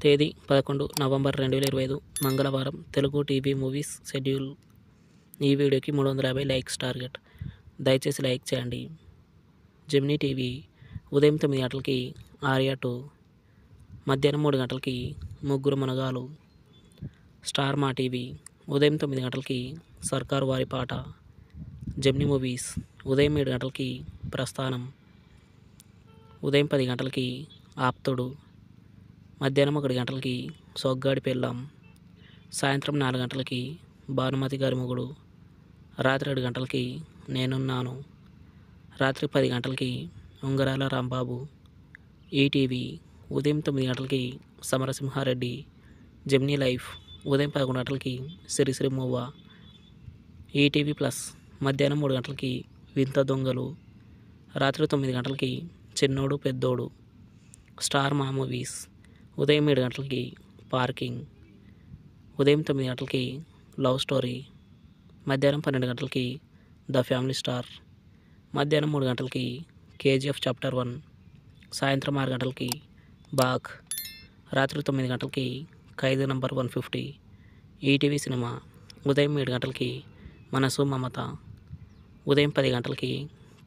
తేదీ 11 నవంబర్ 2025 మంగళవారం. Telugu TV movies schedule. ఈ వీడియోకి 350 లైక్స్ టార్గెట్. దయచేసి లైక్ చేయండి. జెమినీ టీవీ ఉదయం 9 గంటలకి ఆర్యా 2, మధ్యాహ్నం 3 గంటలకి ముగ్గురు మునగాలు. స్టార్ మా టీవీ ఉదయం 9 గంటలకి సర్కారు వారి పాట. జెమినీ మూవీస్ ఉదయం 7 గంటలకి ప్రస్థానం. ఉదయం 10 గంటలకి ఆప్తుడు. మధ్యాహ్నం 1 గంటలకి సొగ్గాడి పెళ్ళాం. సాయంత్రం 4 గంటలకి భానుమతి గారి మొగుడు. రాత్రి 7 గంటలకి నేనున్నాను. రాత్రి 10 గంటలకి ఉంగరాల రాంబాబు. ఈటీవీ ఉదయం 9 గంటలకి సమరసింహారెడ్డి. జెమినీ లైఫ్ ఉదయం 11 గంటలకి సిరిసిరి మూవ. ఈటీవీ ప్లస్ మధ్యాహ్నం 3 గంటలకి వింత దొంగలు. రాత్రి 9 గంటలకి చిన్నోడు పెద్దోడు. స్టార్ మా మూవీస్ ఉదయం 7 గంటలకి పార్కింగ్. ఉదయం 9 గంటలకి లవ్ స్టోరీ. మధ్యాహ్నం 12 గంటలకి ద ఫ్యామిలీ స్టార్. మధ్యాహ్నం 3 గంటలకి కేజీఎఫ్ చాప్టర్ 1. సాయంత్రం 6 గంటలకి బాగ్. రాత్రి 9 గంటలకి ఖైదీ నంబర్ 150. ఈటీవీ సినిమా ఉదయం 7 గంటలకి మనసు మమత. ఉదయం 10 గంటలకి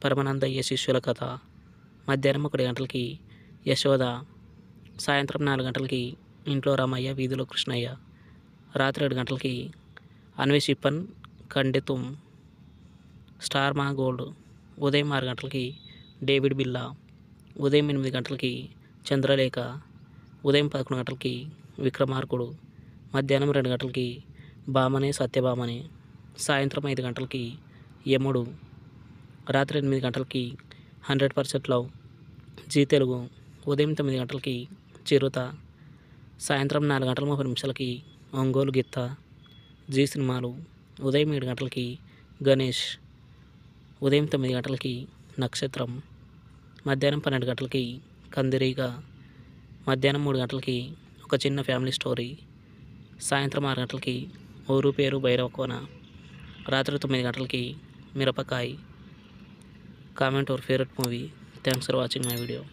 పరమానందయ్య శిష్యుల కథ. మధ్యాహ్నం 1 గంటలకి యశోద. సాయంత్రం 4 గంటలకి ఇంట్లో రామయ్య వీధిలో కృష్ణయ్య. రాత్రి 7 గంటలకి అన్వేషిప్పన్ ఖండితుం. స్టార్ మా గోల్డ్ ఉదయం 6 గంటలకి డేవిడ్ బిల్లా. ఉదయం 8 గంటలకి చంద్రలేఖ. ఉదయం 11 గంటలకి విక్రమార్కుడు. మధ్యాహ్నం 2 గంటలకి భామనే సత్యభామనే. సాయంత్రం 5 గంటలకి యముడు. రాత్రి 8 గంటలకి 100% లవ్. జీ తెలుగు ఉదయం 9 గంటలకి చిరుత. సాయంత్రం 4 గంటల 30 నిమిషాలకి ఒంగోలు గిత్త. జీ సినిమాలు ఉదయం 7 గంటలకి గణేష్. ఉదయం 9 గంటలకి నక్షత్రం. మధ్యాహ్నం 12 గంటలకి కందిరీగ. మధ్యాహ్నం 3 గంటలకి ఒక చిన్న ఫ్యామిలీ స్టోరీ. సాయంత్రం 6 గంటలకి ఊరు పేరు భైరవకోన. రాత్రి 9 గంటలకి Mirapakay. Comment your favourite movie. Thanks for watching my video.